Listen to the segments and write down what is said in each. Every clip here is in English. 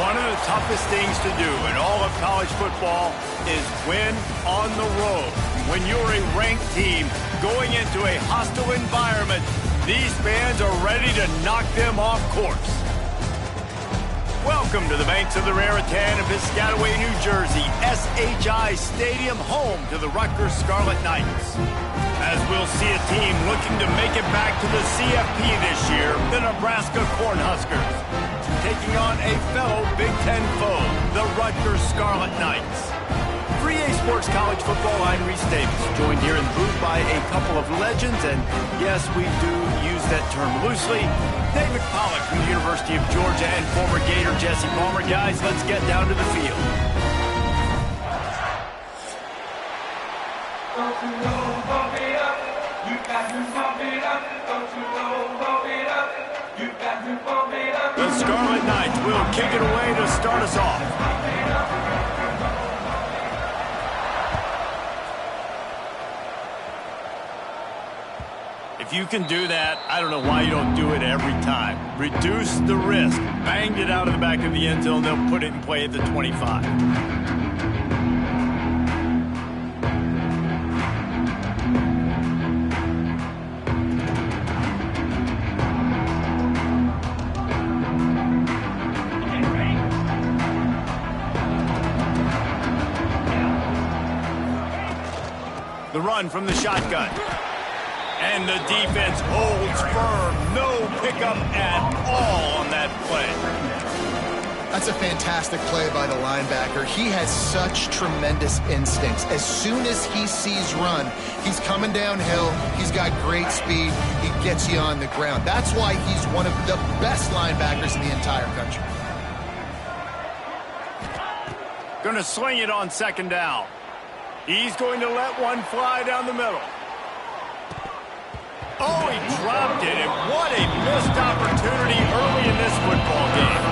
One of the toughest things to do in all of college football is win on the road. When you're a ranked team going into a hostile environment, these fans are ready to knock them off course. Welcome to the banks of the Raritan in Piscataway, New Jersey, SHI Stadium, home to the Rutgers Scarlet Knights. As we'll see a team looking to make it back to the CFP this year, the Nebraska Cornhuskers, taking on a fellow Big Ten foe, the Rutgers Scarlet Knights. 3A Sports College Football, I'm Reese Davis, joined here in the booth by a couple of legends, and yes, we do use that term loosely. David Pollack from the University of Georgia and former Gator Jesse Palmer. Guys, let's get down to the field. Don't you know, bump it up. You got to bump it up. Don't you know, bump it up. You got to bump it up. The Scarlet Knights will kick it away to start us off. If you can do that, I don't know why you don't do it every time. Reduce the risk. Banged it out of the back of the end zone. They'll put it in play at the 25. The run from the shotgun. And the defense holds firm. No pickup at all on that play. That's a fantastic play by the linebacker. He has such tremendous instincts. As soon as he sees run, he's coming downhill. He's got great speed. He gets you on the ground. That's why he's one of the best linebackers in the entire country. Going to sling it on second down. He's going to let one fly down the middle. Oh, he dropped it, and what a missed opportunity early in this football game.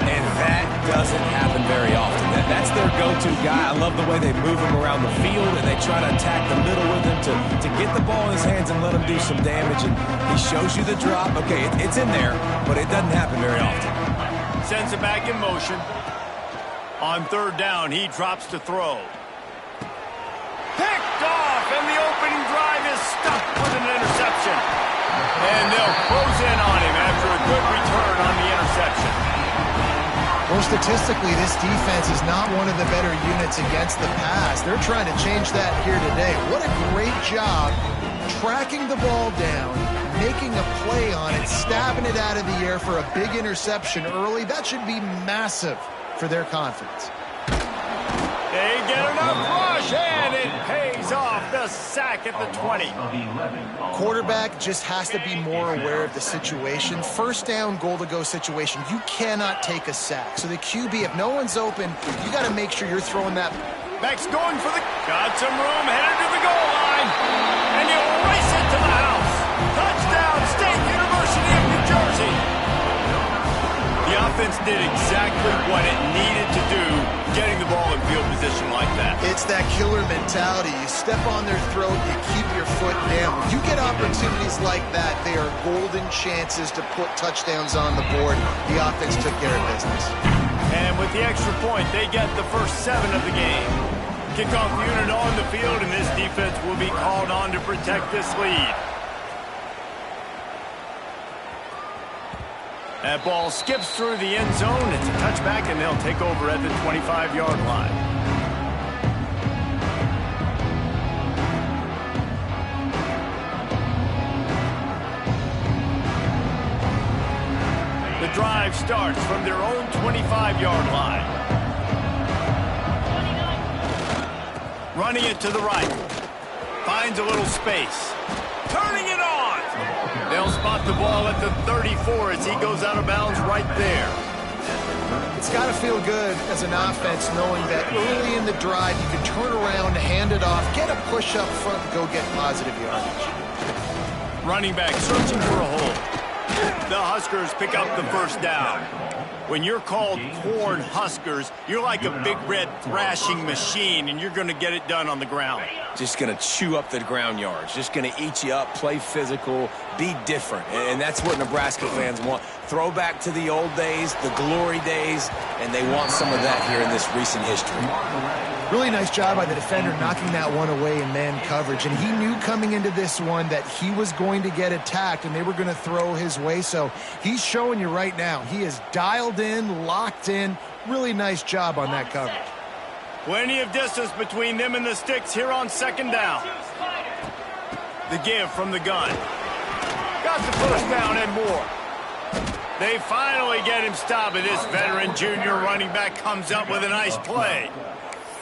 And that doesn't happen very often. That's their go-to guy. I love the way they move him around the field, and they try to attack the middle with him to get the ball in his hands and let him do some damage. And he shows you the drop. Okay, it's in there, but it doesn't happen very often. Sends it back in motion. On third down, he drops to throw. Picked off, and the opening drive is stuffed with an interception. And they'll close in on him after a good return on the interception. Well, statistically, this defense is not one of the better units against the pass. They're trying to change that here today. What a great job tracking the ball down, making a play on it, stabbing it out of the air for a big interception early. That should be massive for their confidence. They get enough rush, and it pays off. The sack at the 20. Quarterback just has to be more aware of the situation. First down, goal-to-go situation. You cannot take a sack. So the QB, if no one's open, you got to make sure you're throwing that. Max going for the... Got some room, headed to the goal line. And you race it to the house. Touchdown, State University of New Jersey. The offense did exactly what it needed to do, getting the ball in field position like that. It's that killer mentality. You step on their throat, you keep your foot down. When you get opportunities like that, they are golden chances to put touchdowns on the board. The offense took care of business. And with the extra point, they get the first 7 of the game. Kickoff unit on the field, and this defense will be called on to protect this lead. That ball skips through the end zone. It's a touchback, and they'll take over at the 25-yard line. The drive starts from their own 25-yard line. Running it to the right. Finds a little space. Turning it on. They'll spot the ball at the 34 as he goes out of bounds right there. It's got to feel good as an offense knowing that early in the drive you can turn around, hand it off, get a push up front, and go get positive yardage. Running back searching for a hole. The Huskers pick up the first down. When you're called Corn Huskers, you're like a big red thrashing machine, and you're going to get it done on the ground. Just going to chew up the ground yards. Just going to eat you up, play physical, be different. And that's what Nebraska fans want. Throwback to the old days, the glory days, and they want some of that here in this recent history. Really nice job by the defender knocking that one away in man coverage. And he knew coming into this one that he was going to get attacked and they were going to throw his way. So he's showing you right now. He is dialed in, locked in. Really nice job on that coverage. Plenty of distance between them and the sticks here on second down. The give from the gun. Got the first down and more. They finally get him stopped, and this veteran junior running back comes up with a nice play.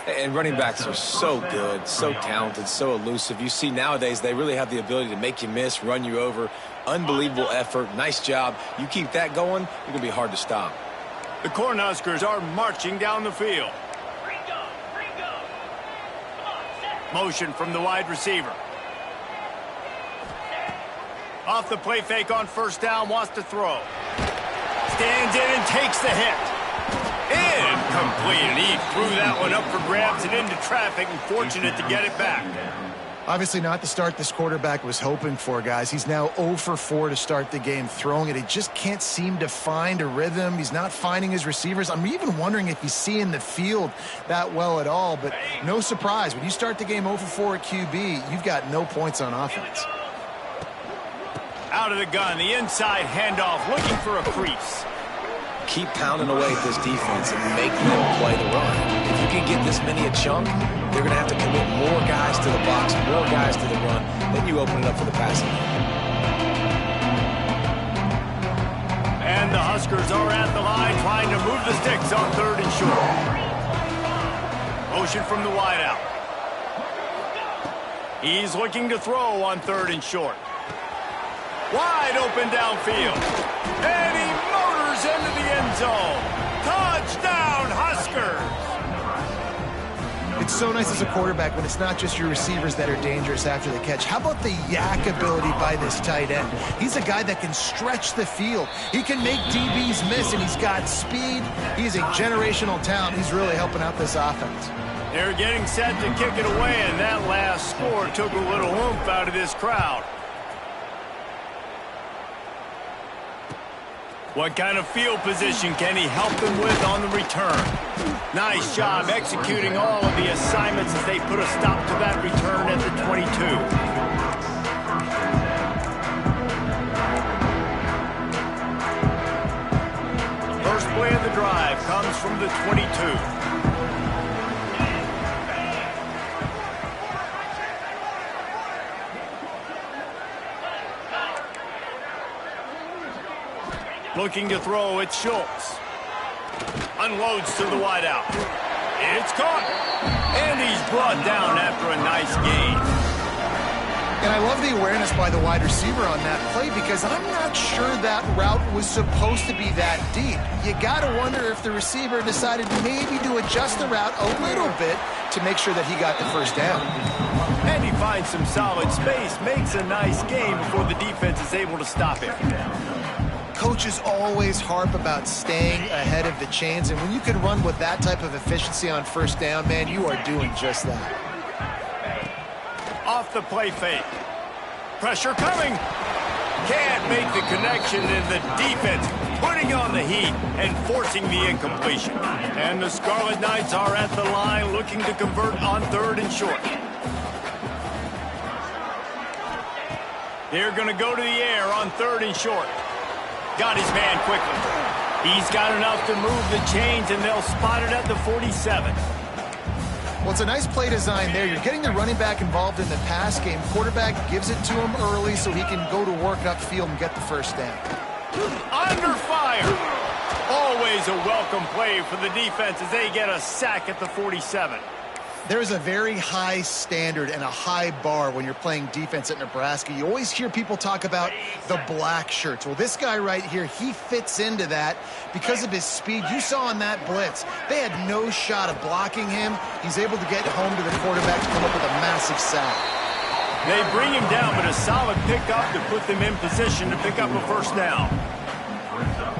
And running backs are so good, so talented, so elusive. You see nowadays they really have the ability to make you miss, run you over. Unbelievable effort. Nice job. You keep that going, you're going to be hard to stop. The Cornhuskers are marching down the field. Motion from the wide receiver. Off the play fake on first down, wants to throw. Stands in and takes the hit. Incomplete, and he threw that one up for grabs and into traffic, and fortunate to get it back. Obviously not the start this quarterback was hoping for, guys. He's now 0 for 4 to start the game throwing it. He just can't seem to find a rhythm. He's not finding his receivers. I'm even wondering if he's seeing the field that well at all, but no surprise. When you start the game 0 for 4 at QB, you've got no points on offense. Out of the gun, the inside handoff, looking for a crease. Keep pounding away at this defense and make them play the run. If you can get this many a chunk, they're going to have to commit more guys to the box, more guys to the run. Then you open it up for the passing. And the Huskers are at the line trying to move the sticks on third and short. Motion from the wideout. He's looking to throw on third and short. Wide open downfield. And he motors into the end zone. Touchdown, Huskers! It's so nice as a quarterback when it's not just your receivers that are dangerous after the catch. How about the yak ability by this tight end? He's a guy that can stretch the field. He can make DBs miss, and he's got speed. He's a generational talent. He's really helping out this offense. They're getting set to kick it away, and that last score took a little oomph out of this crowd. What kind of field position can he help them with on the return? Nice job executing all of the assignments as they put a stop to that return at the 22. First play of the drive comes from the 22. Looking to throw, it's Schultz. Unloads to the wideout. It's caught. And he's brought down after a nice gain. And I love the awareness by the wide receiver on that play because I'm not sure that route was supposed to be that deep. You got to wonder if the receiver decided maybe to adjust the route a little bit to make sure that he got the first down. And he finds some solid space, makes a nice gain before the defense is able to stop him. Coaches always harp about staying ahead of the chains, and when you can run with that type of efficiency on first down, man, you are doing just that. Off the play fake. Pressure coming. Can't make the connection, and the defense putting on the heat and forcing the incompletion. And the Scarlet Knights are at the line looking to convert on third and short. They're going to go to the air on third and short. Got his man quickly. He's got enough to move the chains, and they'll spot it at the 47. Well, it's a nice play design there. You're getting the running back involved in the pass game. Quarterback gives it to him early so he can go to work upfield and get the first down. Under fire. Always a welcome play for the defense as they get a sack at the 47. There's a very high standard and a high bar when you're playing defense at Nebraska. You always hear people talk about the black shirts. Well, this guy right here, he fits into that because of his speed. You saw on that blitz, they had no shot of blocking him. He's able to get home to the quarterback to come up with a massive sack. They bring him down, but a solid pickup to put them in position to pick up a first down.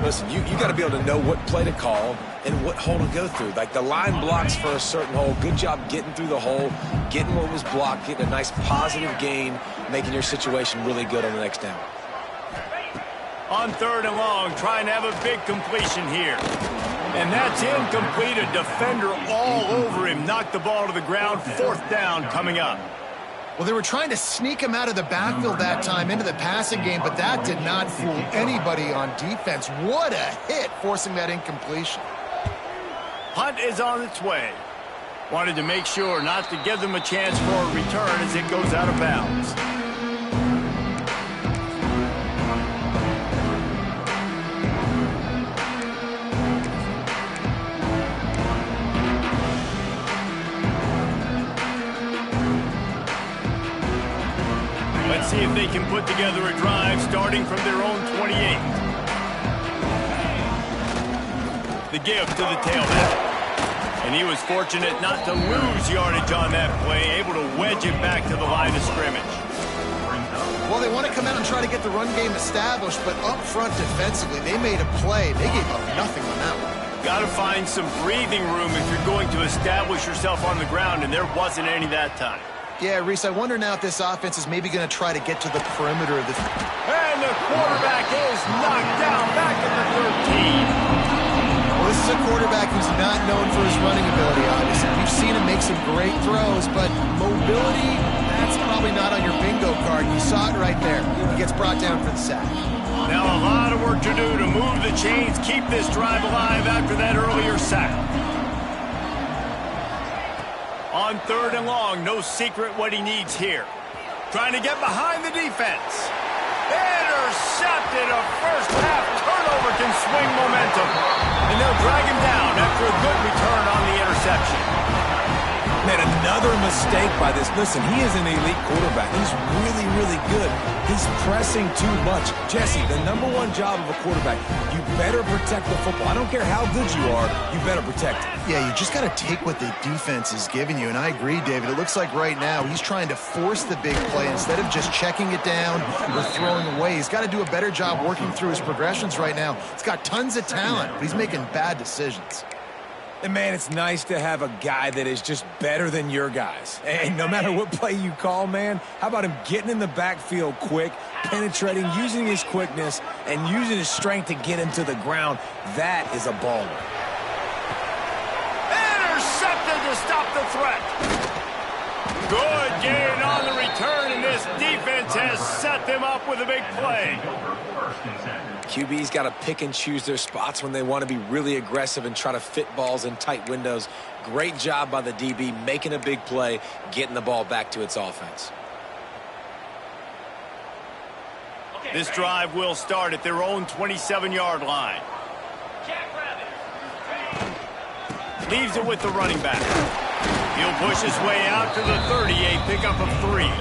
Listen, you got to be able to know what play to call and what hole to go through. Like the line blocks for a certain hole. Good job getting through the hole, getting what was blocked, getting a nice positive gain, making your situation really good on the next down. On 3rd and long, trying to have a big completion here. And that's incomplete. A defender all over him. Knocked the ball to the ground. 4th down coming up. Well, they were trying to sneak him out of the backfield that time into the passing game, but that did not fool anybody on defense. What a hit, forcing that incompletion. Punt is on its way. Wanted to make sure not to give them a chance for a return as it goes out of bounds. Let's see if they can put together a drive starting from their own 28. The give to the tailback. And he was fortunate not to lose yardage on that play, able to wedge it back to the line of scrimmage. Well, they want to come out and try to get the run game established, but up front defensively, they made a play. They gave up nothing on that one. Got to find some breathing room if you're going to establish yourself on the ground, and there wasn't any that time. Yeah, Reese, I wonder now if this offense is maybe going to try to get to the perimeter of the... And the quarterback is knocked down back at the 13. Well, this is a quarterback who's not known for his running ability, obviously. We've seen him make some great throws, but mobility, that's probably not on your bingo card. You saw it right there. He gets brought down for the sack. Now a lot of work to do to move the chains, keep this drive alive after that earlier sack. On 3rd and long, no secret what he needs here. Trying to get behind the defense. Intercepted. A first-half turnover can swing momentum. And they'll drag him down after a good return on the interception. Man, another mistake by this. Listen, he is an elite quarterback. He's really, really good. He's pressing too much. Jesse, the #1 job of a quarterback, you better protect the football. I don't care how good you are, you better protect it. Yeah, you just got to take what the defense is giving you, and I agree, David. It looks like right now he's trying to force the big play instead of just checking it down or throwing away. He's got to do a better job working through his progressions right now. He's got tons of talent, but he's making bad decisions. And, man, it's nice to have a guy that is just better than your guys. And no matter what play you call, man, how about him getting in the backfield quick, penetrating, using his quickness, and using his strength to get him to the ground? That is a baller. Intercepted to stop the threat. Good gain on the return, and this defense has set them up with a big play. QB's got to pick and choose their spots when they want to be really aggressive and try to fit balls in tight windows. Great job by the DB, making a big play, getting the ball back to its offense. This drive will start at their own 27-yard line. Leaves it with the running back. He'll push his way out to the 30, a pickup of 3.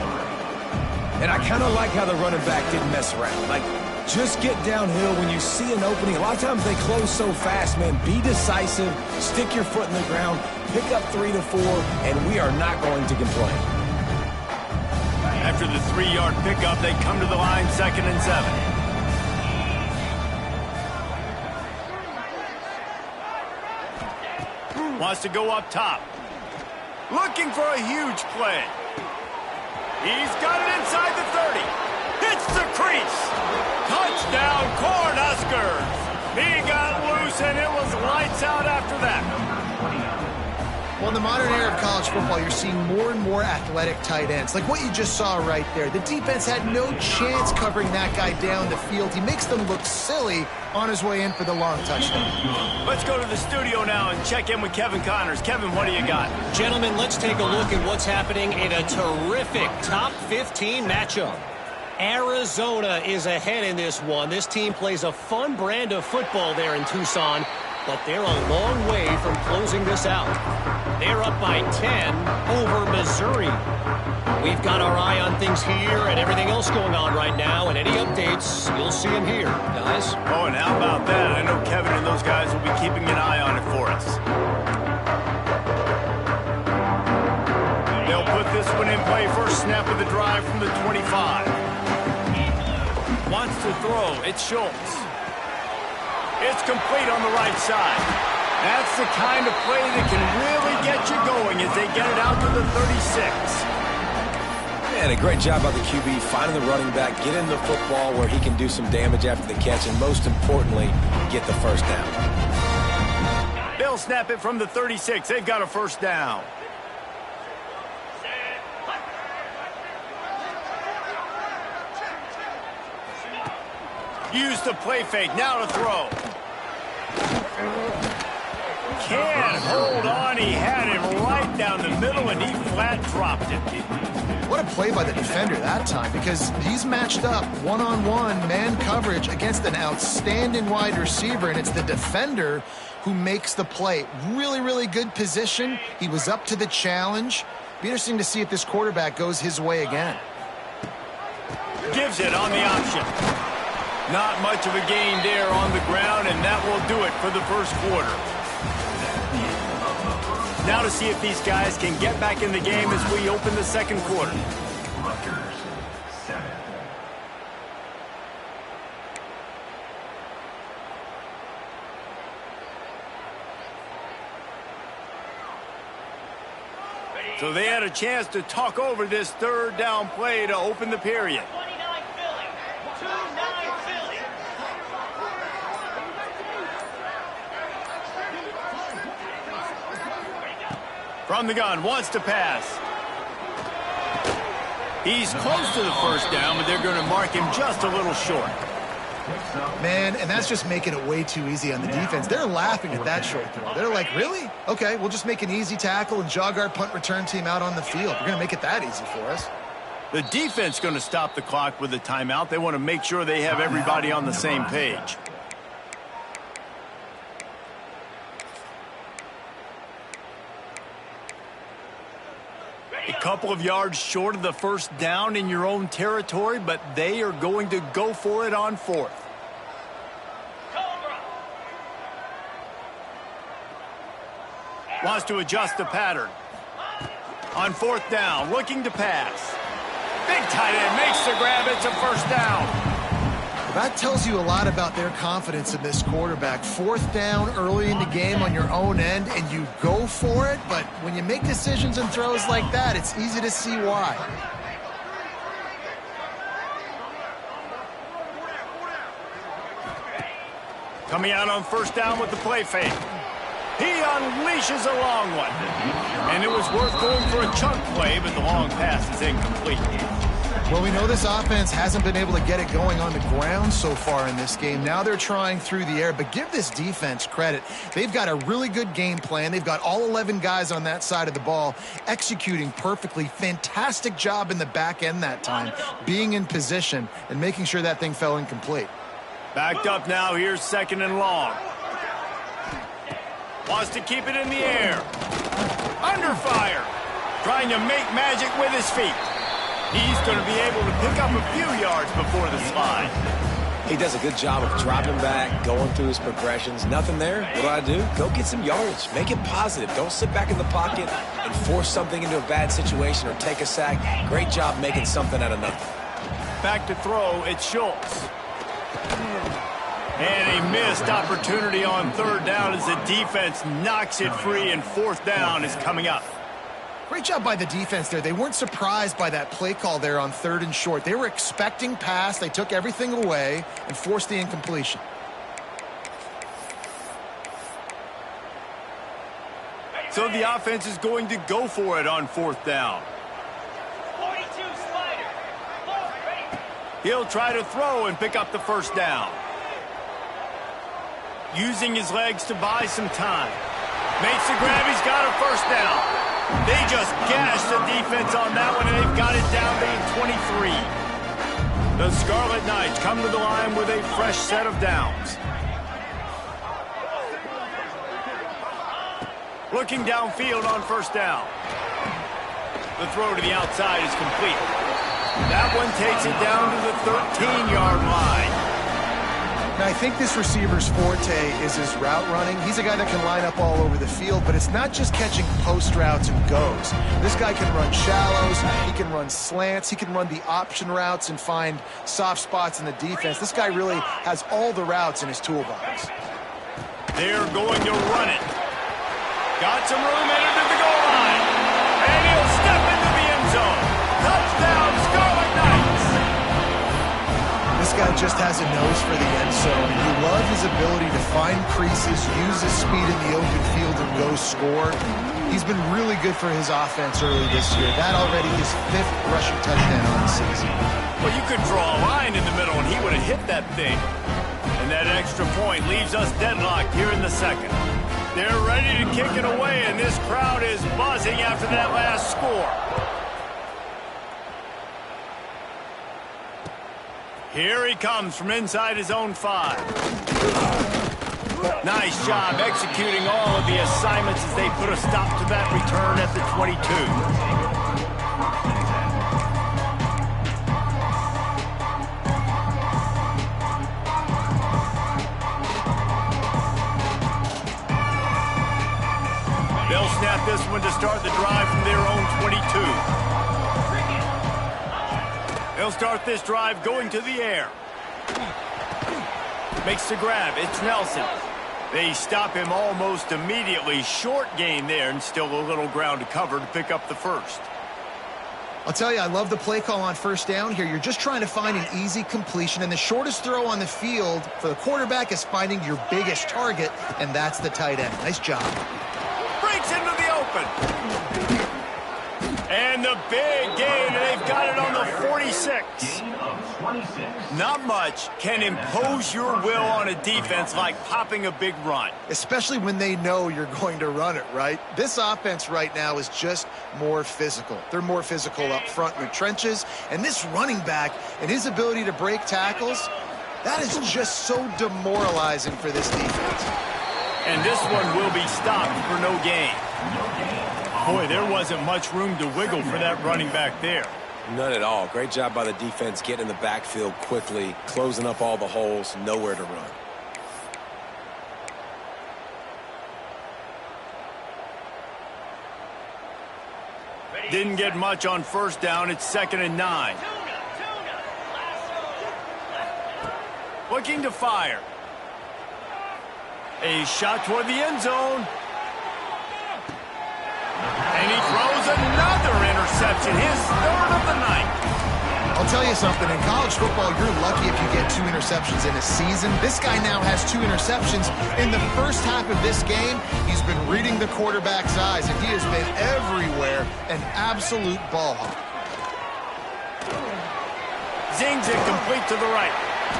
And I kind of like how the running back didn't mess around. Like, just get downhill when you see an opening. A lot of times they close so fast, man. Be decisive, stick your foot in the ground, pick up 3 to 4, and we are not going to complain. After the 3-yard pickup, they come to the line 2nd and 7. Wants to go up top. Looking for a huge play. He's got it inside the 30. Hits the crease. Touchdown, Cornhuskers. He got loose, and it was lights out after that. Well, in the modern era of college football, you're seeing more and more athletic tight ends. Like what you just saw right there. The defense had no chance covering that guy down the field. He makes them look silly on his way in for the long touchdown. Let's go to the studio now and check in with Kevin Connors. Kevin, what do you got? Gentlemen, let's take a look at what's happening in a terrific top 15 matchup. Arizona is ahead in this one. This team plays a fun brand of football there in Tucson, but they're a long way from closing this out. They're up by 10 over Missouri. We've got our eye on things here and everything else going on right now, and any updates, you'll see them here, guys. Oh, and how about that? I know Kevin and those guys will be keeping an eye on it for us. They'll put this one in play. First snap of the drive from the 25. Wants to throw. It's Schultz. It's complete on the right side. That's the kind of play that can really get you going as they get it out to the 36. And a great job by the QB finding the running back, getting the football where he can do some damage after the catch, and most importantly, get the first down. They'll snap it from the 36. They've got a first down. Use the play fake. Now to throw. Can't hold on. He had him right down the middle, and he flat dropped it. What a play by the defender that time, because he's matched up one-on-one man coverage against an outstanding wide receiver, and it's the defender who makes the play. Really, really good position. He was up to the challenge. Be interesting to see if this quarterback goes his way again. Gives it on the option. Not much of a gain there on the ground, and that will do it for the first quarter. Now to see if these guys can get back in the game as we open the second quarter. Rutgers 7. So they had a chance to talk over this third down play to open the period. From the gun, wants to pass. He's close to the first down, but they're going to mark him just a little short. Man, and that's just making it way too easy on the defense. They're laughing at that short throw. They're like, really? Okay, we'll just make an easy tackle and jog our punt return team out on the field. We're going to make it that easy for us. The defense going to stop the clock with a timeout. They want to make sure they have everybody on the same page. A couple of yards short of the first down in your own territory, but they are going to go for it on fourth. Wants to adjust the pattern. On fourth down, looking to pass. Big tight end makes the grab. It's a first down. That tells you a lot about their confidence in this quarterback. Fourth down early in the game on your own end, and you go for it, but when you make decisions and throws like that, it's easy to see why. Coming out on first down with the play fake. He unleashes a long one. And it was worth going for a chunk play, but the long pass is incomplete. Well, we know this offense hasn't been able to get it going on the ground so far in this game. Now they're trying through the air, but give this defense credit. They've got a really good game plan. They've got all 11 guys on that side of the ball executing perfectly. Fantastic job in the back end that time, being in position and making sure that thing fell incomplete. Backed up now. Here's second and long. Wants to keep it in the air. Under fire. Trying to make magic with his feet. He's going to be able to pick up a few yards before the slide. He does a good job of dropping back, going through his progressions. Nothing there. What do? Go get some yardage. Make it positive. Don't sit back in the pocket and force something into a bad situation or take a sack. Great job making something out of nothing. Back to throw. It's Schultz. And a missed opportunity on third down as the defense knocks it free, and fourth down is coming up. Great job by the defense there. They weren't surprised by that play call there on third and short. They were expecting pass. They took everything away and forced the incompletion. So the offense is going to go for it on fourth down. 42 Spider. He'll try to throw and pick up the first down. Using his legs to buy some time. Makes the grab. He's got a first down. They just gashed the defense on that one, and they've got it down to 23. The Scarlet Knights come to the line with a fresh set of downs. Looking downfield on first down. The throw to the outside is complete. That one takes it down to the 13-yard line. Now, I think this receiver's forte is his route running. He's a guy that can line up all over the field, but it's not just catching post routes and goes. This guy can run shallows, he can run slants, he can run the option routes and find soft spots in the defense. This guy really has all the routes in his toolbox. They're going to run it. Got some room headed to the goal line. And he'll step into the end zone. Touchdown, Scarlet Knights. This guy just has a nose for the end zone. You love his ability to find creases, use his speed in the open field, and go score. He's been really good for his offense early this year. That already his 5th rushing touchdown on the season. Well, you could draw a line in the middle, and he would have hit that thing. And that extra point leaves us deadlocked here in the second. They're ready to kick it away, and this crowd is buzzing after that last score. Here he comes from inside his own 5. Nice job executing all of the assignments as they put a stop to that return at the 22. They'll snap this one to start the drive from their own 22. They'll start this drive going to the air. Makes the grab. It's Nelson. They stop him almost immediately. Short gain there, and still a little ground to cover to pick up the first. I'll tell you, I love the play call on first down here. You're just trying to find an easy completion, and the shortest throw on the field for the quarterback is finding your biggest target, and that's the tight end. Nice job. Breaks into the open. And the big gain, and they've got it on the 46. Not much can impose your will on a defense like popping a big run. Especially when they know you're going to run it, right? This offense right now is just more physical. They're more physical up front in the trenches, and this running back and his ability to break tackles, that is just so demoralizing for this defense. And this one will be stopped for no gain. Boy, there wasn't much room to wiggle for that running back there. None at all. Great job by the defense getting in the backfield quickly, closing up all the holes, nowhere to run. Didn't get much on first down. It's 2nd and 9. Looking to fire. A shot toward the end zone. And he throws another interception, his 3rd of the night. I'll tell you something, in college football, you're lucky if you get 2 interceptions in a season. This guy now has 2 interceptions. In the first half of this game, he's been reading the quarterback's eyes, and he has been everywhere, an absolute ball hawk. Zings it complete to the right.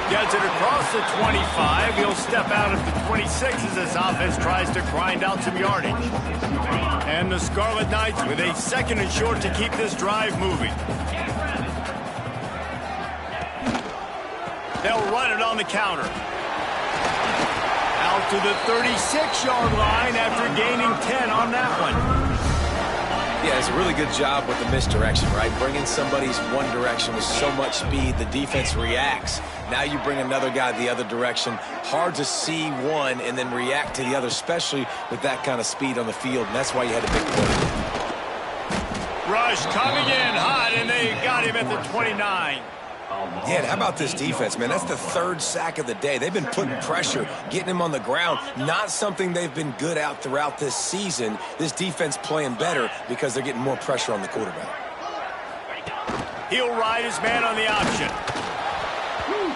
Gets it across the 25. He'll step out at the 26 as this offense tries to grind out some yardage. And the Scarlet Knights with a 2nd and short to keep this drive moving. They'll run it on the counter. Out to the 36-yard line after gaining 10 on that one. Yeah, it's a really good job with the misdirection, right? Bringing somebody's one direction with so much speed, the defense reacts. Now you bring another guy the other direction. Hard to see one and then react to the other, especially with that kind of speed on the field, and that's why you had a big play. Rush coming in hot, and they got him at the 29. Yeah, how about this defense, man? That's the 3rd sack of the day. They've been putting pressure, getting him on the ground. Not something they've been good at throughout this season. This defense playing better because they're getting more pressure on the quarterback. He'll ride his man on the option.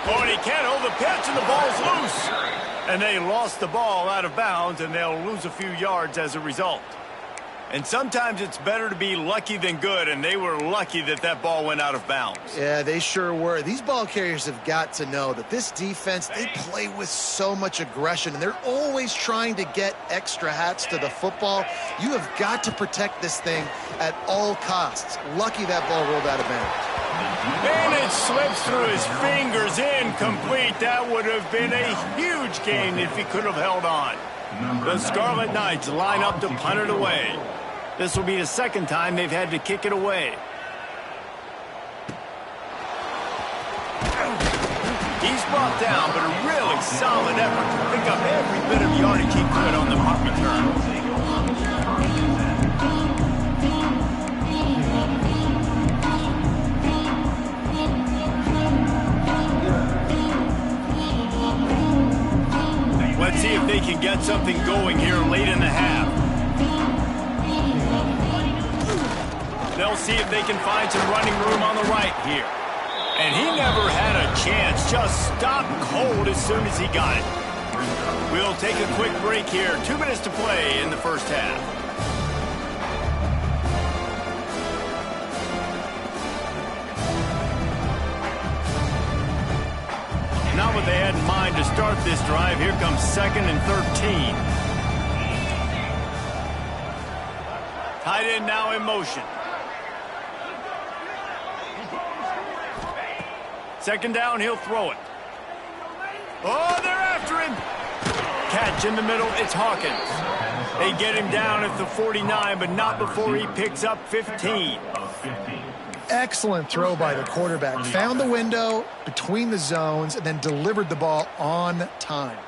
Oh, and he can't hold the pitch, and the ball's loose. And they lost the ball out of bounds, and they'll lose a few yards as a result. And sometimes it's better to be lucky than good, and they were lucky that that ball went out of bounds. Yeah, they sure were. These ball carriers have got to know that this defense, they play with so much aggression, and they're always trying to get extra hats to the football. You have got to protect this thing at all costs. Lucky that ball rolled out of bounds. And it slips through his fingers, incomplete. That would have been a huge gain if he could have held on. The Scarlet Knights line up to punt it away. This will be the 2nd time they've had to kick it away. He's brought down, but a really solid effort to pick up every bit of yardage he could on the punt return. Let's see if they can get something going here late in the half. They'll see if they can find some running room on the right here. And he never had a chance, just stopped cold as soon as he got it. We'll take a quick break here. 2 minutes to play in the first half. Not what they had in mind to start this drive. Here comes 2nd and 13. Tight end now in motion. 2nd down, he'll throw it. Oh, they're after him. Catch in the middle, it's Hawkins. They get him down at the 49, but not before he picks up 15. Excellent throw by the quarterback. Found the window between the zones and then delivered the ball on time.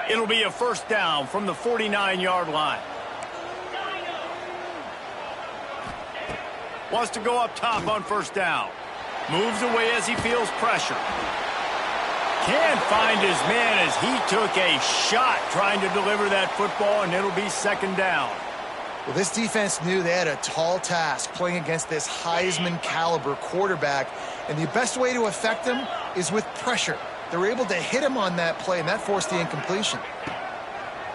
It'll be a 1st down from the 49-yard line. Wants to go up top on 1st down. Moves away as he feels pressure. Can't find his man as he took a shot trying to deliver that football, and it'll be 2nd down. Well, this defense knew they had a tall task playing against this Heisman caliber quarterback, and the best way to affect him is with pressure. They were able to hit him on that play, and that forced the incompletion.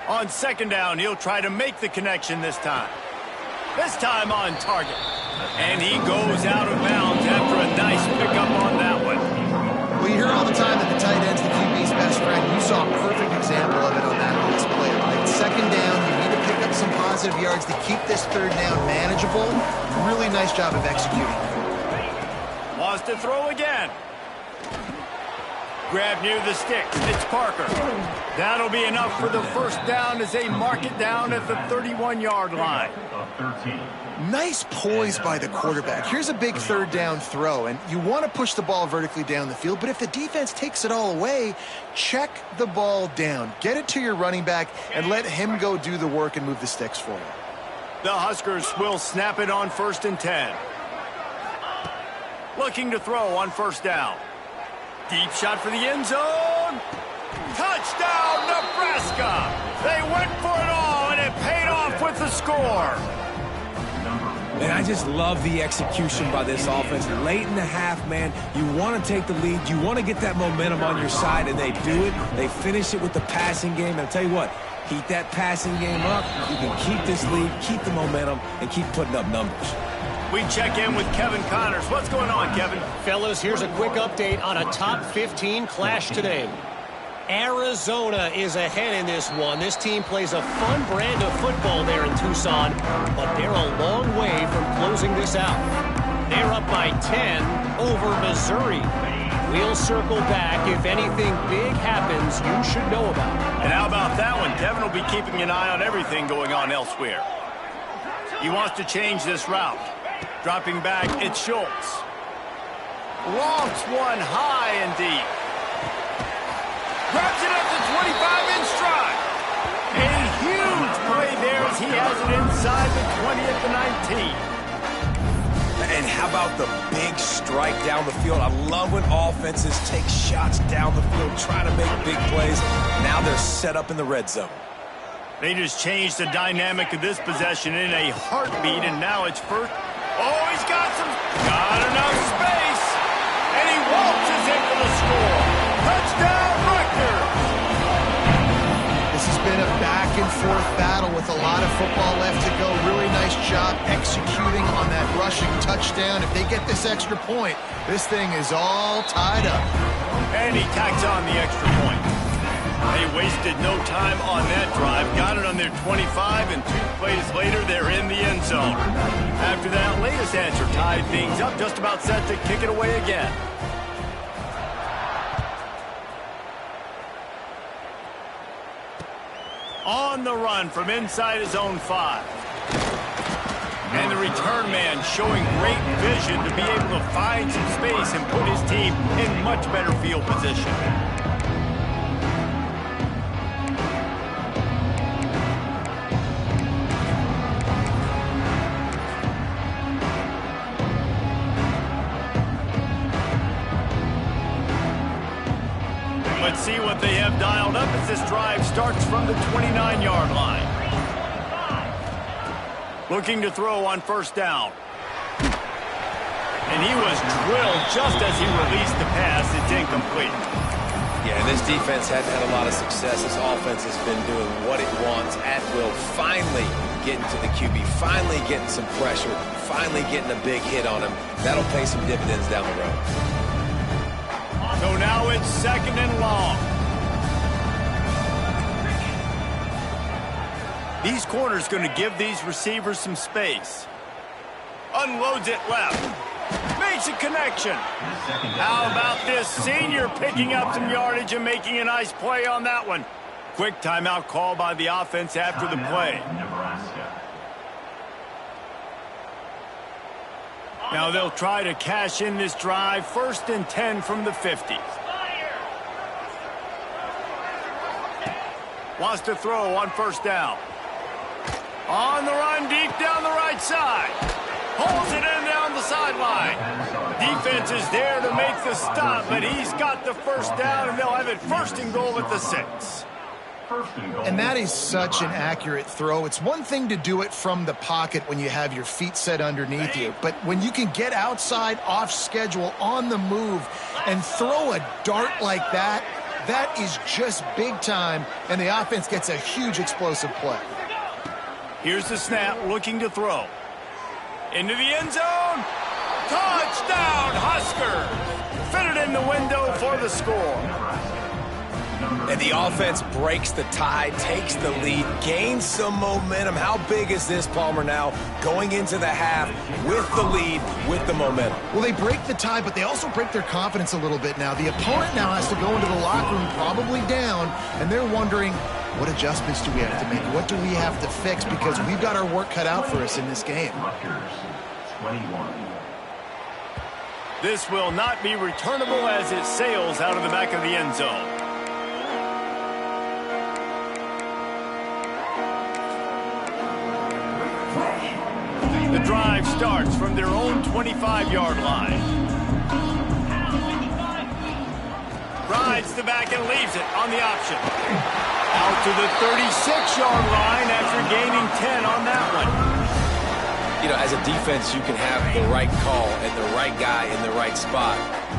On 2nd down, he'll try to make the connection this time. This time on target. And he goes out of bounds after a nice pickup on that one. Well, you hear all the time that the tight end's the QB's best friend. You saw a perfect example of it on that last play, right? 2nd down, you need to pick up some positive yards to keep this 3rd down manageable. Really nice job of executing. Wants to throw again. Grab near the sticks. It's Parker. That'll be enough for the 1st down as they mark it down at the 31-yard line. Nice poise by the quarterback. Here's a big 3rd down throw, and you want to push the ball vertically down the field, but if the defense takes it all away, check the ball down. Get it to your running back and let him go do the work and move the sticks for you. The Huskers will snap it on 1st and 10. Looking to throw on 1st down. Deep shot for the end zone. Touchdown, Nebraska! They went for it all, and it paid off with the score. Man, I just love the execution by this offense. Late in the half, man, you want to take the lead. You want to get that momentum on your side, and they do it. They finish it with the passing game. And I'll tell you what, keep that passing game up. You can keep this lead, keep the momentum, and keep putting up numbers. We check in with Kevin Connors. What's going on, Kevin? Fellas, here's a quick update on a top 15 clash today. Arizona is ahead in this one. This team plays a fun brand of football there in Tucson, but they're a long way from closing this out. They're up by 10 over Missouri. We'll circle back. If anything big happens, you should know about it. And how about that one? Kevin will be keeping an eye on everything going on elsewhere. He wants to change this route. Dropping back, it's Schultz. Launch one high and deep. Grabs it up to 25 in stride. A huge play there as he has it inside the 20 at the 19. And how about the big strike down the field? I love when offenses take shots down the field, trying to make big plays. Now they're set up in the red zone. They just changed the dynamic of this possession in a heartbeat, and now it's 1st. Oh, he's got enough space, and he waltzes in for the score. Touchdown, Rutgers! This has been a back-and-forth battle with a lot of football left to go. Really nice job executing on that rushing touchdown. If they get this extra point, this thing is all tied up. And he tacks on the extra point. They wasted no time on that drive. Got it on their 25, and 2 plays later, they're in the end zone. After that latest answer tied things up, just about set to kick it away again. On the run from inside his own 5. And the return man showing great vision to be able to find some space and put his team in much better field position. What they have dialed up as this drive starts from the 29-yard line. Looking to throw on first down. And he was drilled just as he released the pass. It's incomplete. Yeah, and this defense hadn't had a lot of success. This offense has been doing what it wants at will. Finally getting to the QB, finally getting some pressure, finally getting a big hit on him. That'll pay some dividends down the road. So now it's 2nd and long. These corners going to give these receivers some space. Unloads it left. Makes a connection. How about this senior picking up some yardage and making a nice play on that one? Quick timeout call by the offense after the play. Now they'll try to cash in this drive. 1st and 10 from the 50. Wants to throw on first down. On the run deep down the right side. Pulls it in down the sideline. Defense is there to make the stop, but he's got the first down, and they'll have it 1st and goal at the 6. And that is such an accurate throw. It's one thing to do it from the pocket when you have your feet set underneath you, but when you can get outside, off schedule, on the move, and throw a dart like that, that is just big time, and the offense gets a huge explosive play. Here's the snap, looking to throw. Into the end zone. Touchdown, Huskers. Fitted in the window for the score. And the offense breaks the tie, takes the lead, gains some momentum. How big is this, Palmer, now going into the half with the lead, with the momentum? Well, they break the tie, but they also break their confidence a little bit now. The opponent now has to go into the locker room probably down, and they're wondering, what adjustments do we have to make? What do we have to fix? Because we've got our work cut out for us in this game. This will not be returnable as it sails out of the back of the end zone. The drive starts from their own 25-yard line. Rides the back and leaves it on the option. Out to the 36-yard line after gaining 10 on that one. You know, as a defense, you can have the right call and the right guy in the right spot,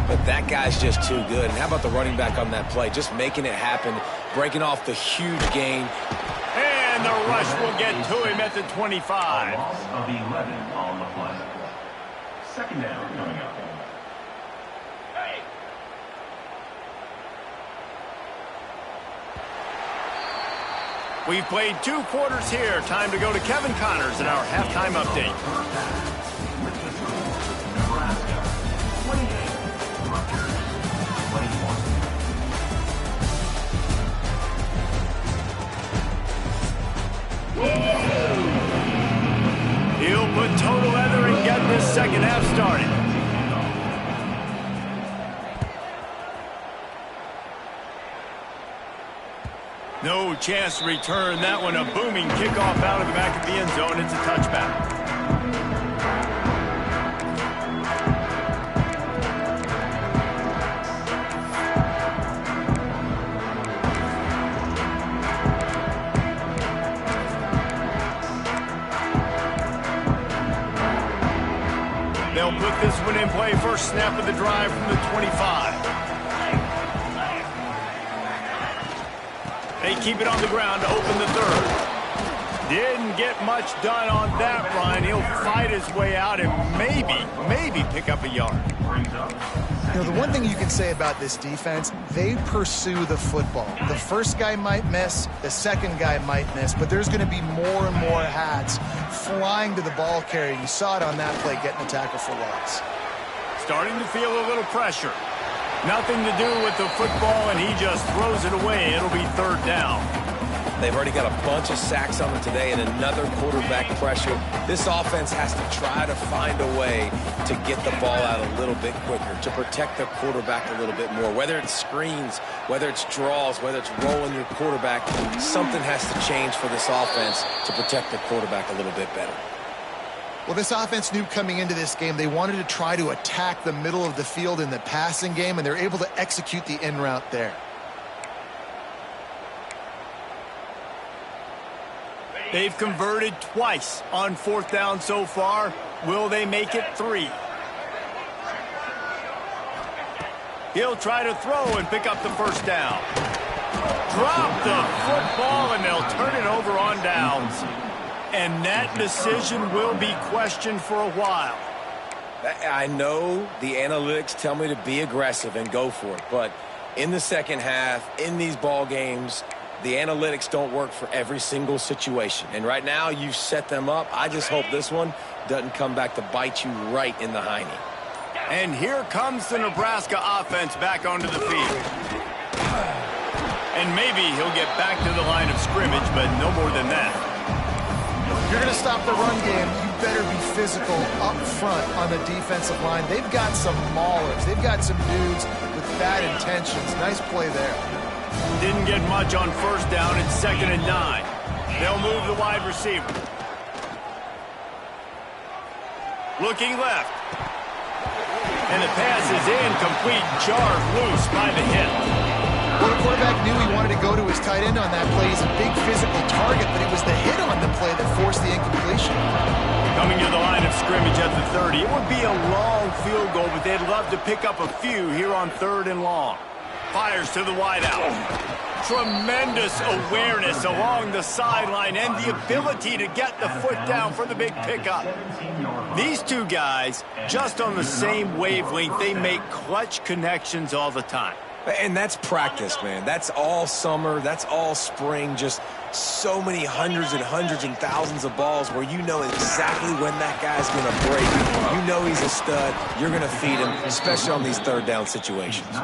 but that guy's just too good. And how about the running back on that play? Just making it happen, breaking off the huge gain. And the rush will get to him at the 25. A loss of 11 on the play. 2nd down coming up. We've played 2 quarters here. Time to go to Kevin Connors in our halftime update. Nebraska 28, Rutgers 21. He'll put total leather and get this second half started. No chance to return that one. A booming kickoff out of the back of the end zone. It's a touchback. They'll put this one in play. First snap of the drive from the 25. They keep it on the ground to open the 3rd. Didn't get much done on that run. He'll fight his way out and maybe pick up a yard. You know, the one thing you can say about this defense, they pursue the football. The first guy might miss, the second guy might miss, but there's going to be more and more hats flying to the ball carrier. You saw it on that play, getting a tackle for loss. Starting to feel a little pressure. Nothing to do with the football, and he just throws it away. It'll be 3rd down. They've already got a bunch of sacks on them today and another quarterback pressure. This offense has to try to find a way to get the ball out a little bit quicker, to protect their quarterback a little bit more. Whether it's screens, whether it's draws, whether it's rolling your quarterback, something has to change for this offense to protect the quarterback a little bit better. Well, this offense knew coming into this game they wanted to try to attack the middle of the field in the passing game, and they're able to execute the in route there. They've converted twice on 4th down so far. Will they make it 3? He'll try to throw and pick up the 1st down. Drop the football, and they'll turn it over on downs. And that decision will be questioned for a while. I know the analytics tell me to be aggressive and go for it, but in the second half, in these ball games, the analytics don't work for every single situation. And right now, you've set them up. I just hope this one doesn't come back to bite you right in the hiney. And here comes the Nebraska offense back onto the field. And maybe he'll get back to the line of scrimmage, but no more than that. If you're going to stop the run game, you better be physical up front on the defensive line. They've got some maulers. They've got some dudes with bad intentions. Nice play there. Didn't get much on 1st down. It's 2nd and 9. They'll move the wide receiver. Looking left. And the pass is incomplete, jarred loose by the hip. Well, the quarterback knew he wanted to go to his tight end on that play. He's a big physical target, but it was the hit on the play that forced the incompletion. Coming to the line of scrimmage at the 30. It would be a long field goal, but they'd love to pick up a few here on 3rd and long. Fires to the wideout. Tremendous awareness along the sideline and the ability to get the foot down for the big pickup. These two guys, just on the same wavelength, they make clutch connections all the time. And that's practice, man. That's all summer. That's all spring. Just so many hundreds and thousands of balls where you know exactly when that guy's going to break. You know he's a stud. You're going to feed him, especially on these 3rd down situations.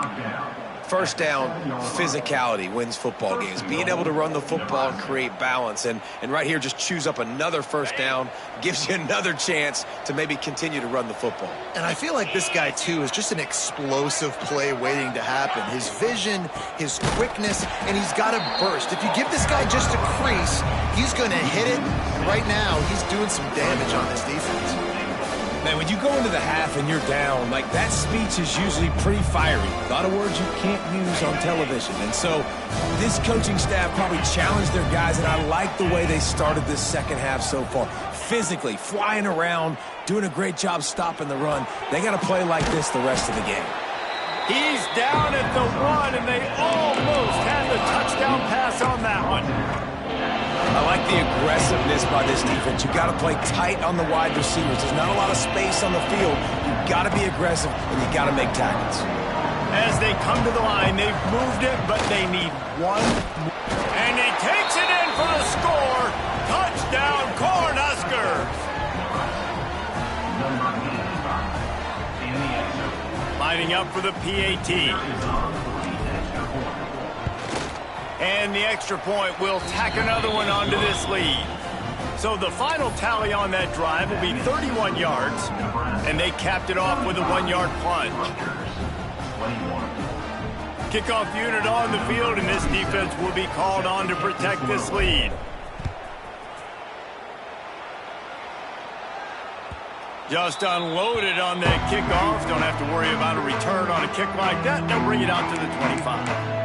1st down, physicality wins football games. Being able to run the football and create balance. And right here, just choose up another 1st down, gives you another chance to maybe continue to run the football. And I feel like this guy, too, is just an explosive play waiting to happen. His vision, his quickness, and he's got a burst. If you give this guy just a crease, he's going to hit it. And right now, he's doing some damage on this defense. Man, when you go into the half and you're down, like that speech is usually pretty fiery. A lot of words you can't use on television. And so this coaching staff probably challenged their guys, and I like the way they started this second half so far. Physically, flying around, doing a great job stopping the run. They got to play like this the rest of the game. He's down at the 1, and they almost had the touchdown pass on that one. I like the aggressiveness by this defense. You've got to play tight on the wide receivers. There's not a lot of space on the field. You've got to be aggressive, and you've got to make tackles. As they come to the line, they've moved it, but they need one. And he takes it in for the score. Touchdown, Cornhuskers. Lining up for the PAT. And the extra point will tack another one onto this lead. So the final tally on that drive will be 31 yards, and they capped it off with a 1-yard plunge. Kickoff unit on the field, and this defense will be called on to protect this lead. Just unloaded on that kickoff. Don't have to worry about a return on a kick like that. They'll bring it out to the 25.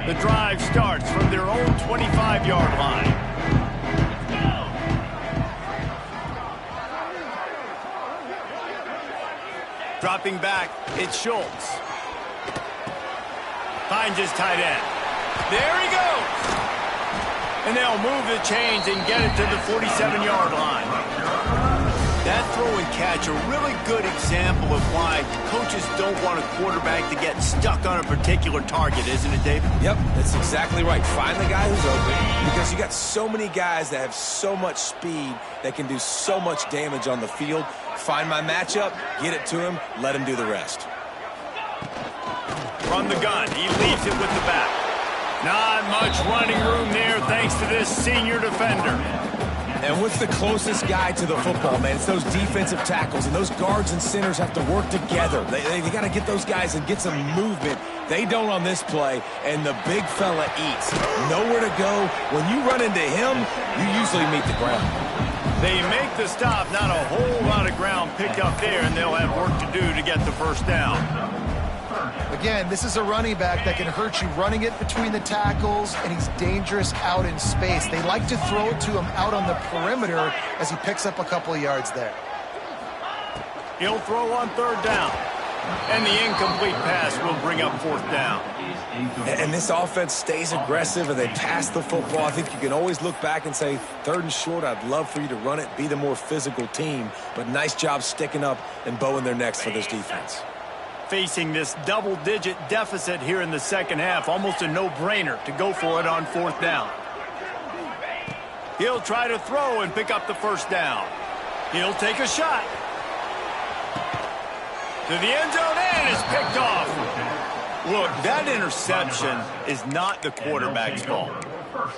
The drive starts from their own 25-yard line. Dropping back, it's Schultz. Finds his tight end. There he goes. And they'll move the chains and get it to the 47-yard line. That throw and catch, a really good example of why coaches don't want a quarterback to get stuck on a particular target, isn't it, David? Yep, that's exactly right. Find the guy who's open, because you got so many guys that have so much speed that can do so much damage on the field. Find my matchup, get it to him, let him do the rest. From the gun, he leaves it with the back. Not much running room there thanks to this senior defender. And what's the closest guy to the football, man? It's those defensive tackles, and those guards and centers have to work together. They got to get those guys and get some movement. They don't on this play, and the big fella eats. Nowhere to go. When you run into him, you usually meet the ground. They make the stop. Not a whole lot of ground picked up there, and they'll have work to do to get the first down. Again, this is a running back that can hurt you running it between the tackles, and he's dangerous out in space. They like to throw it to him out on the perimeter as he picks up a couple of yards there. He'll throw on third down. And the incomplete pass will bring up fourth down. And this offense stays aggressive and they pass the football. I think you can always look back and say, 3rd and short, I'd love for you to run it, be the more physical team. But nice job sticking up and bowing their necks for this defense. Facing this double-digit deficit here in the second half, almost a no-brainer to go for it on fourth down. He'll try to throw and pick up the first down. He'll take a shot. To the end zone, and it's picked off. Look, that interception is not the quarterback's fault.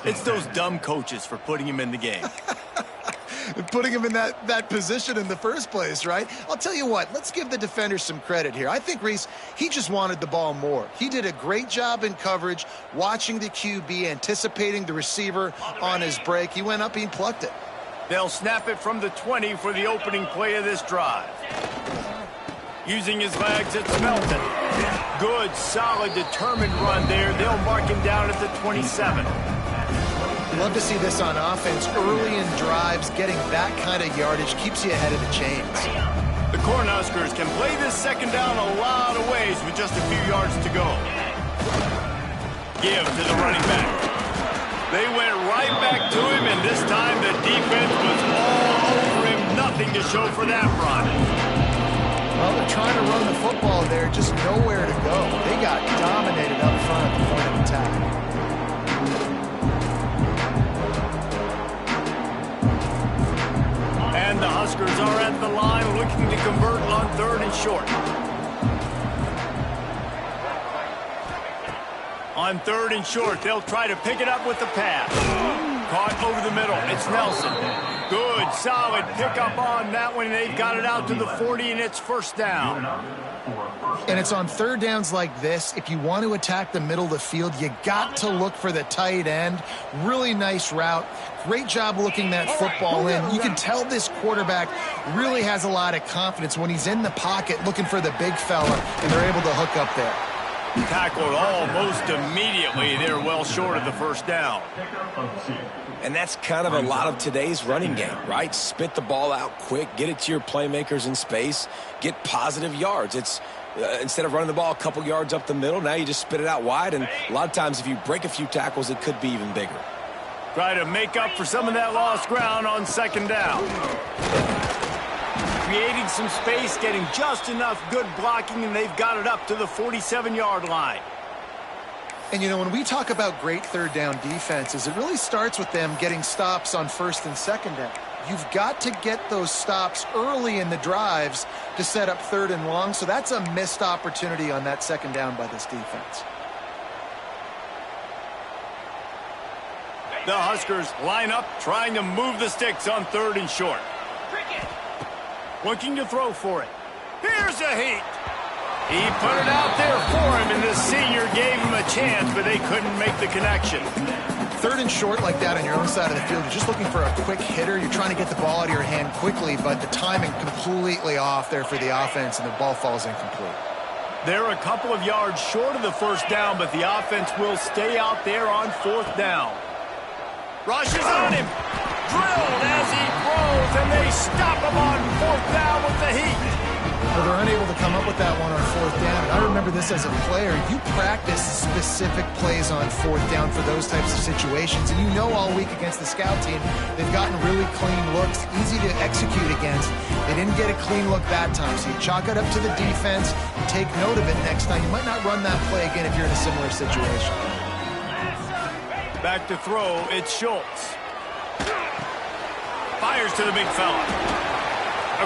It's those dumb coaches for putting him in the game. Putting him in that position in the first place, right? I'll tell you what, let's give the defender some credit here. I think, Reese, he just wanted the ball more. He did a great job in coverage, watching the QB, anticipating the receiver on his break. He went up and he plucked it. They'll snap it from the 20 for the opening play of this drive. Using his legs, it's Melton. Good, solid, determined run there. They'll mark him down at the 27. Love to see this on offense. Early in drives, getting that kind of yardage keeps you ahead of the chains. The Cornhuskers can play this second down a lot of ways with just a few yards to go. Give to the running back. They went right back to him, and this time the defense was all over him. Nothing to show for that run. Well, they're trying to run the football there, just nowhere to go. They got dominated up front at the point of attack. And the Huskers are at the line looking to convert on 3rd and short. On 3rd and short, they'll try to pick it up with the pass. Caught over the middle. It's Nelson. Good, solid pickup on that one. They've got it out to the 40, and it's first down. And it's on 3rd downs like this. If you want to attack the middle of the field, you got to look for the tight end. Really nice route. Great job looking that football in. You can tell this quarterback really has a lot of confidence when he's in the pocket looking for the big fella, and they're able to hook up there. Tackled almost immediately. They're well short of the first down. And that's kind of a lot of today's running game, right? Spit the ball out quick, get it to your playmakers in space, get positive yards. It's instead of running the ball a couple yards up the middle, now you just spit it out wide, and a lot of times if you break a few tackles, it could be even bigger. Try to make up for some of that lost ground on second down. Creating some space, getting just enough good blocking, and they've got it up to the 47-yard line. And, you know, when we talk about great 3rd down defenses, it really starts with them getting stops on 1st and 2nd down. You've got to get those stops early in the drives to set up 3rd and long, so that's a missed opportunity on that 2nd down by this defense. The Huskers line up, trying to move the sticks on 3rd and short. Looking to throw for it. Here's a heat. He put it out there for him, and the senior gave him a chance, but they couldn't make the connection. 3rd and short like that on your own side of the field, you're just looking for a quick hitter. You're trying to get the ball out of your hand quickly, but the timing completely off there for the offense, and the ball falls incomplete. They're a couple of yards short of the first down, but the offense will stay out there on 4th down. Rushes on him. Drilled as he throws, and they stop him on 4th down with the heat. Well, they're unable to come up with that one on 4th down. And I remember this as a player. You practice specific plays on 4th down for those types of situations. And you know all week against the scout team, they've gotten really clean looks, easy to execute against. They didn't get a clean look that time. So you chalk it up to the defense and take note of it next time. You might not run that play again if you're in a similar situation. Back to throw, it's Schultz. Fires to the big fella.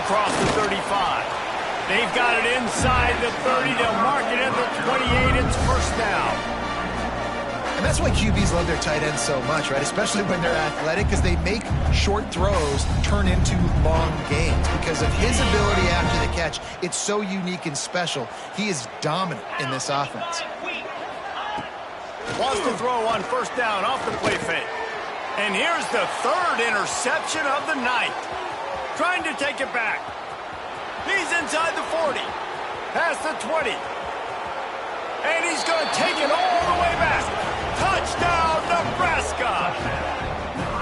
Across the 35. They've got it inside the 30. They'll mark it at the 28. It's first down. And that's why QBs love their tight ends so much, right? Especially when they're athletic, because they make short throws turn into long gains. Because of his ability after the catch, it's so unique and special. He is dominant in this offense. Wants to throw on first down off the play fake. And here's the third interception of the night. Trying to take it back. He's inside the 40. Past the 20. And he's going to take it all the way back. Touchdown, Nebraska!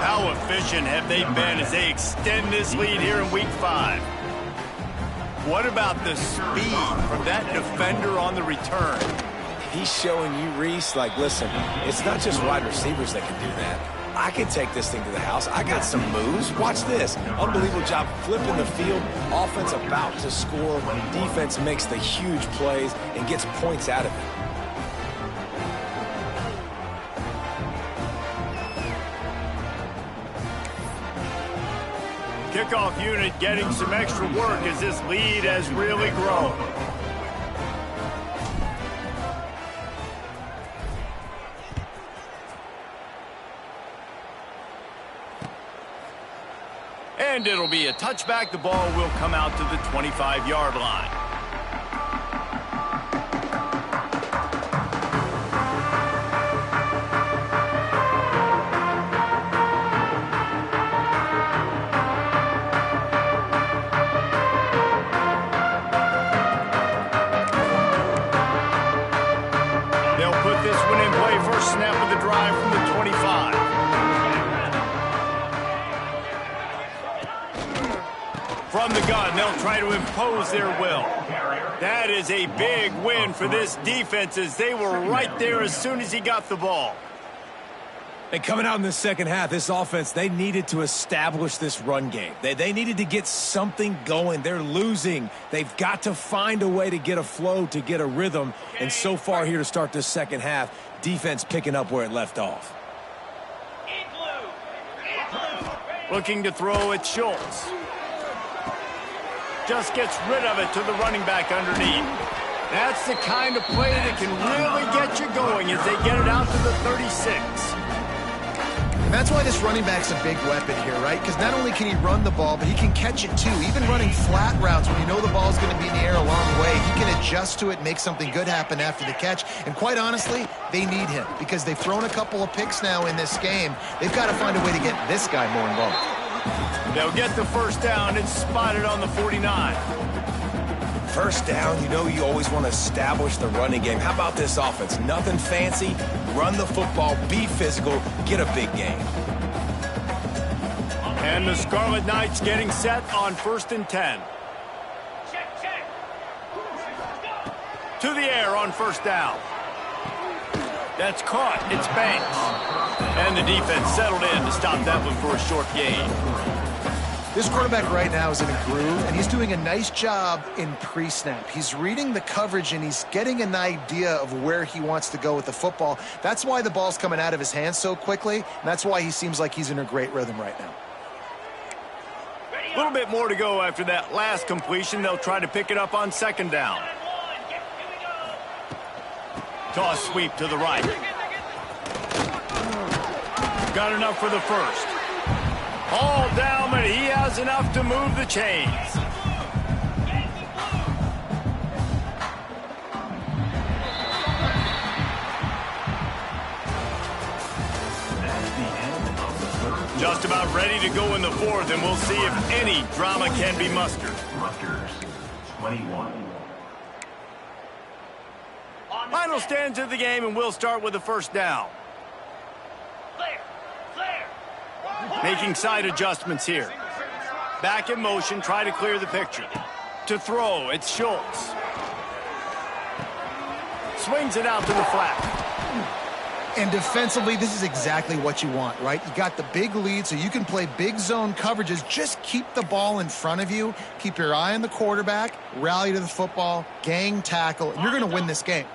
How efficient have they been as they extend this lead here in Week 5? What about the speed from that defender on the return? He's showing you, Reese, like, listen, it's not just wide receivers that can do that. I can take this thing to the house. I got some moves. Watch this. Unbelievable job flipping the field. Offense about to score. Defense makes the huge plays and gets points out of it. Kickoff unit getting some extra work as this lead has really grown. And it'll be a touchback. The ball will come out to the 25-yard line. They'll put this one in play. First snap of the drive from the 25. From the gun, they'll try to impose their will. That is a big win for this defense as they were right there as soon as he got the ball. And coming out in the second half, this offense, they needed to establish this run game. They needed to get something going. They're losing. They've got to find a way to get a flow, to get a rhythm. And so far here to start this second half, defense picking up where it left off. Looking to throw at Schultz. Just gets rid of it to the running back underneath. That's the kind of play that can really get you going as they get it out to the 36. And that's why this running back's a big weapon here, right? Because not only can he run the ball, but he can catch it too. Even running flat routes when you know the ball's going to be in the air a long way, he can adjust to it, make something good happen after the catch. And quite honestly, they need him because they've thrown a couple of picks now in this game. They've got to find a way to get this guy more involved. They'll get the first down. It's spotted on the 49. First down, you know you always want to establish the running game. How about this offense? Nothing fancy. Run the football, be physical, get a big game. And the Scarlet Knights getting set on 1st and 10. To the air on first down. That's caught. It's Banks. And the defense settled in to stop that one for a short gain. This quarterback right now is in a groove, and he's doing a nice job in pre-snap. He's reading the coverage, and he's getting an idea of where he wants to go with the football. That's why the ball's coming out of his hands so quickly, and that's why he seems like he's in a great rhythm right now. A little bit more to go after that last completion. They'll try to pick it up on second down. Toss sweep to the right. Got enough for the first. All down, but he has enough to move the chains. Just about ready to go in the fourth, and we'll see if any drama can be mustered. Rutgers, 21. Final stands of the game, and we'll start with the first down. Making side adjustments here. Back in motion, try to clear the picture. To throw, it's Schultz. Swings it out to the flat. And defensively, this is exactly what you want, right? You got the big lead, so you can play big zone coverages. Just keep the ball in front of you. Keep your eye on the quarterback. Rally to the football. Gang tackle. And you're going to win this game.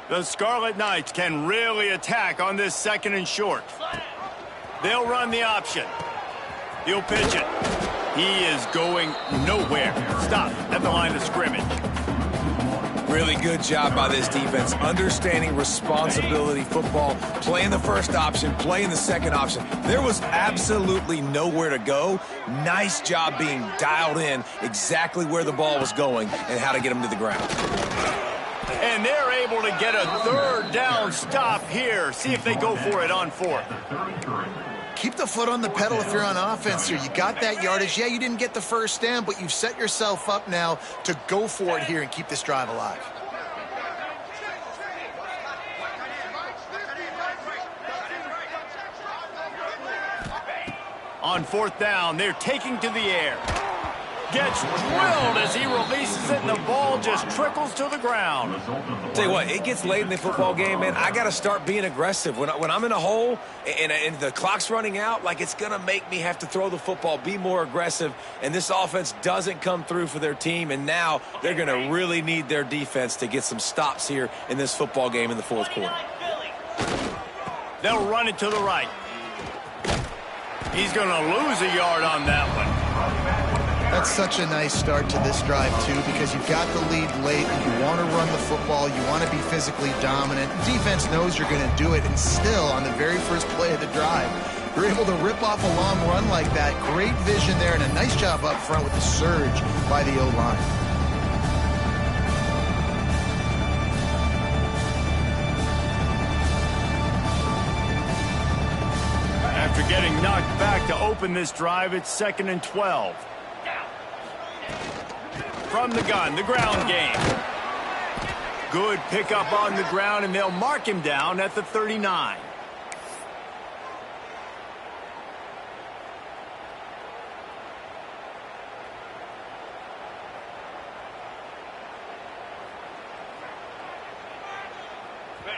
The Scarlet Knights can really attack on this second and short. They'll run the option. He'll pitch it. He is going nowhere. Stop at the line of scrimmage. Really good job by this defense, understanding responsibility football, playing the first option, playing the second option. There was absolutely nowhere to go. Nice job being dialed in exactly where the ball was going and how to get him to the ground. And they're able to get a third down stop here. See if they go for it on fourth. keep the foot on the pedal if you're on offense here. You got that yardage. Yeah, you didn't get the first down, but you've set yourself up now to go for it here and keep this drive alive. On fourth down, they're taking to the air. Gets drilled as he releases it, and the ball just trickles to the ground. Tell you what, it gets late in the football game, man. I got to start being aggressive. When I'm in a hole and the clock's running out, like, it's going to make me have to throw the football, be more aggressive, and this offense doesn't come through for their team, and now they're going to really need their defense to get some stops here in this football game in the fourth quarter. They'll run it to the right. He's going to lose a yard on that one. That's such a nice start to this drive, too, because you've got the lead late, and you want to run the football, you want to be physically dominant. The defense knows you're going to do it, and still, on the very first play of the drive, you're able to rip off a long run like that. Great vision there, and a nice job up front with the surge by the O-line. After getting knocked back to open this drive, it's 2nd and 12. From the gun, the ground game. Good pickup on the ground, and they'll mark him down at the 39.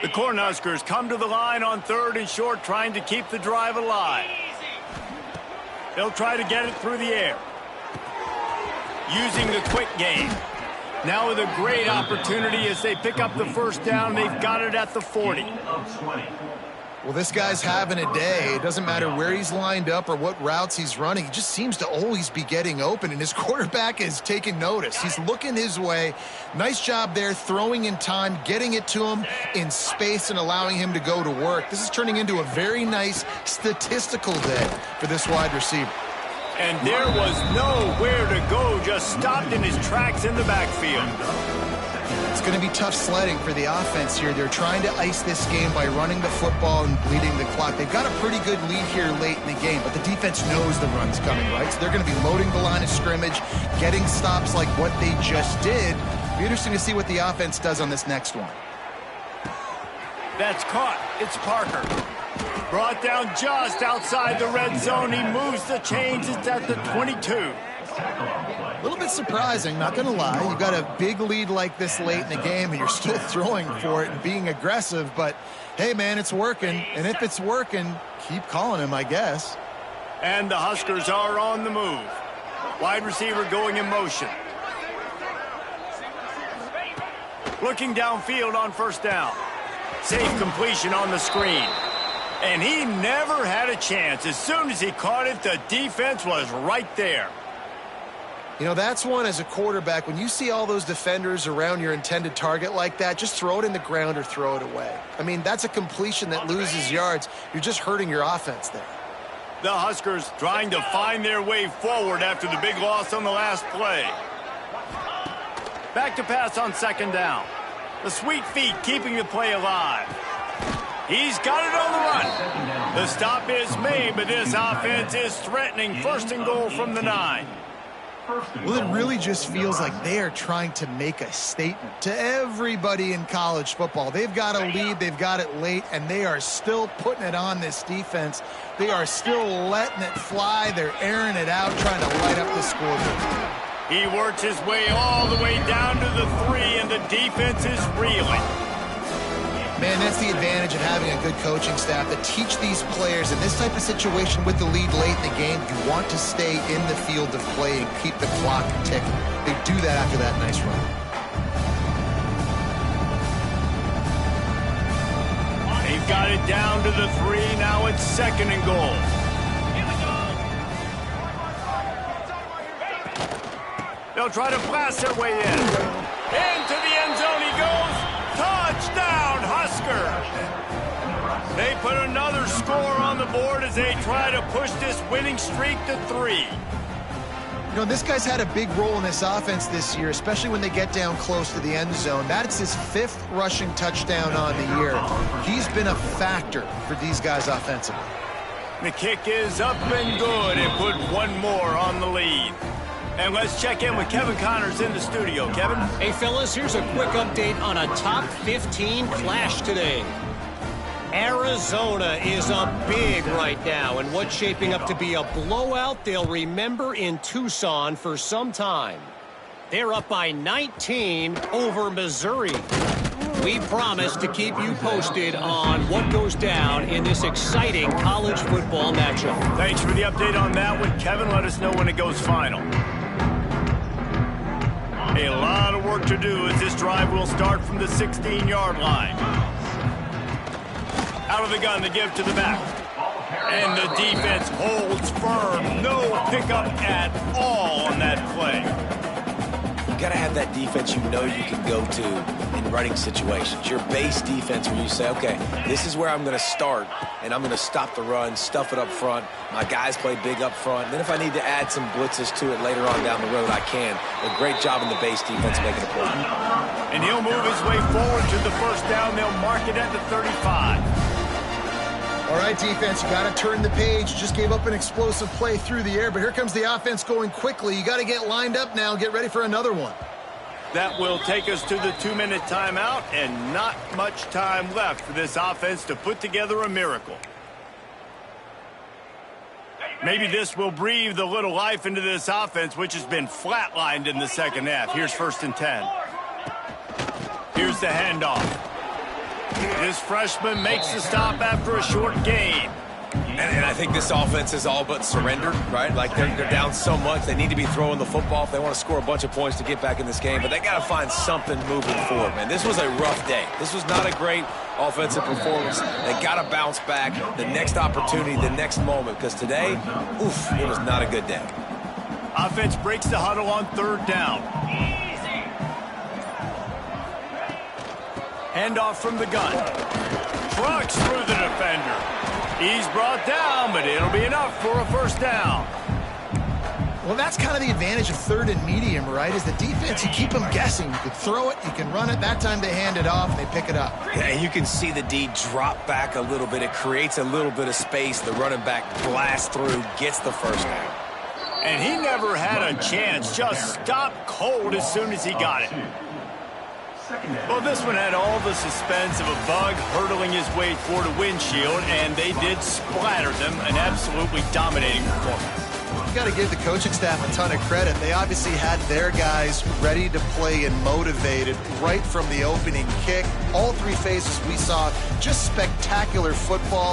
The Cornhuskers come to the line on 3rd and short, trying to keep the drive alive. They'll try to get it through the air. Using the quick game. Now with a great opportunity as they pick up the first down. They've got it at the 40. Well, this guy's having a day. It doesn't matter where he's lined up or what routes he's running. He just seems to always be getting open, and his quarterback is taking notice. He's looking his way. Nice job there, throwing in time, getting it to him in space and allowing him to go to work. This is turning into a very nice statistical day for this wide receiver. And there was nowhere to go, just stopped in his tracks in the backfield. It's going to be tough sledding for the offense here. They're trying to ice this game by running the football and bleeding the clock. They've got a pretty good lead here late in the game, but the defense knows the run's coming, right? So they're going to be loading the line of scrimmage, getting stops like what they just did. It'll be interesting to see what the offense does on this next one. That's caught. It's Parker. Brought down just outside the red zone. He moves the chains. It's at the 22. A little bit surprising, not going to lie. You've got a big lead like this late in the game, and you're still throwing for it and being aggressive. But, hey, man, it's working. And if it's working, keep calling him, I guess. And the Huskers are on the move. Wide receiver going in motion. Looking downfield on first down. Safe completion on the screen. And he never had a chance. As soon as he caught it, the defense was right there. You know, that's one as a quarterback. When you see all those defenders around your intended target like that, just throw it in the ground or throw it away. I mean, that's a completion that loses yards. You're just hurting your offense there. The Huskers trying to find their way forward after the big loss on the last play. Back to pass on second down. The sweet feet keeping the play alive. He's got it on the run. The stop is made, but this offense is threatening. First and goal from the 9. Well, it really just feels like they are trying to make a statement to everybody in college football. They've got a lead, they've got it late, and they are still putting it on this defense. They are still letting it fly. They're airing it out, trying to light up the scoreboard. He works his way all the way down to the 3, and the defense is reeling. Man, that's the advantage of having a good coaching staff that teach these players in this type of situation with the lead late in the game. You want to stay in the field of play and keep the clock ticking. They do that after that nice run. They've got it down to the 3. Now it's second and goal. They'll try to blast their way in. Into the end zone he goes. Touchdown, Huskers! They put another score on the board as they try to push this winning streak to 3. You know, this guy's had a big role in this offense this year, especially when they get down close to the end zone. That's his 5th rushing touchdown on the year. He's been a factor for these guys offensively. The kick is up and good and put one more on the lead. And let's check in with Kevin Connors in the studio. Kevin? Hey, fellas, here's a quick update on a top 15 clash today. Arizona is up big right now, and what's shaping up to be a blowout they'll remember in Tucson for some time. They're up by 19 over Missouri. We promise to keep you posted on what goes down in this exciting college football matchup. Thanks for the update on that one, Kevin. Let us know when it goes final. A lot of work to do as this drive will start from the 16-yard line. Out of the gun, the give to the back. And the defense holds firm. No pickup at all on that play. You got to have that defense you know you can go to in running situations. Your base defense where you say, okay, this is where I'm going to start, and I'm going to stop the run, stuff it up front. My guys play big up front. Then if I need to add some blitzes to it later on down the road, I can. A great job in the base defense making a play. And he'll move his way forward to the first down. They'll mark it at the 35. All right, defense, you got to turn the page. You just gave up an explosive play through the air, but here comes the offense going quickly. You got to get lined up now, get ready for another one. That will take us to the 2-minute timeout, and not much time left for this offense to put together a miracle. Maybe this will breathe a little life into this offense, which has been flatlined in the second half. Here's 1st and 10. Here's the handoff. This freshman makes the stop after a short gain. And I think this offense is all but surrendered, right? Like they're down so much, they need to be throwing the football if they want to score a bunch of points to get back in this game. But they got to find something moving forward, man. This was a rough day. This was not a great offensive performance. They got to bounce back the next opportunity, the next moment, because today, oof, it was not a good day. Offense breaks the huddle on 3rd down. Handoff from the gun. Trucks through the defender. He's brought down, but it'll be enough for a 1st down. Well, that's kind of the advantage of 3rd and medium, right? Is the defense, you keep them guessing. You can throw it, you can run it. That time they hand it off, and they pick it up. Yeah, and you can see the D drop back a little bit. It creates a little bit of space. The running back blasts through, gets the 1st down. And he never had a chance. Just stopped cold as soon as he got it. Well, this one had all the suspense of a bug hurtling his way toward a windshield, and they did splatter them. An absolutely dominating performance. You got to give the coaching staff a ton of credit. They obviously had their guys ready to play and motivated right from the opening kick. All 3 phases we saw, just spectacular football.